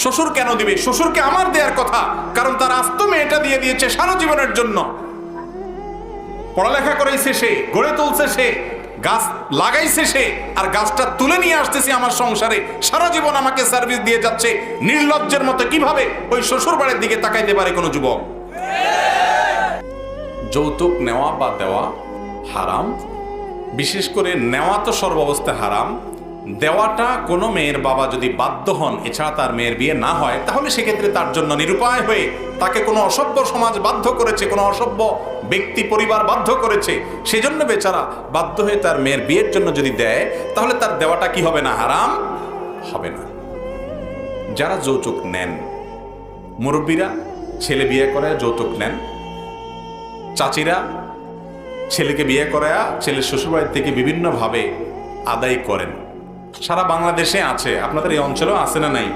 শ্বশুর কেন দিবে? শ্বশুরকে আমার দেওয়ার কথা, কারণ তার আস্ত মেয়েটা দিয়ে দিয়েছে সারা জীবনের জন্য। পড়ালেখা করাইছে সে, গড়ে তুলছে সে, গাছ লাগাইছে সে, আর গাছটা তুলে নিয়ে আসতেছে আমার সংসারে, সারা জীবন আমাকে সার্ভিস দিয়ে যাচ্ছে। নির্লজ্জের মতো কিভাবে ওই শ্বশুর বাড়ির দিকে তাকাইতে পারে কোনো যুবক? যৌতুক নেওয়া বা দেওয়া হারাম। বিশেষ করে নেওয়া তো সর্বাবস্থায় হারাম। দেওয়াটা কোনো মেয়ের বাবা যদি বাধ্য হন, এছাড়া তার মেয়ের বিয়ে না হয়, তাহলে সেক্ষেত্রে তার জন্য নিরুপায় হয়ে তাকে কোনো অসভ্য সমাজ বাধ্য করেছে, কোনো অসভ্য ব্যক্তি পরিবার বাধ্য করেছে, সেজন্য বেচারা বাধ্য হয়ে তার মেয়ের বিয়ের জন্য যদি দেয়, তাহলে তার দেওয়াটা কি হবে না? হারাম হবে না। যারা যৌতুক নেন, মুরব্বীরা ছেলে বিয়ে করে যৌতুক নেন, চাচিরা ছেলেকে বিয়ে করায়া ছেলের শ্বশুরবাড়ি থেকে বিভিন্নভাবে আদায় করেন। সারা বাংলাদেশে আছে, আপনাদের এই অঞ্চলেও আছে না নাই?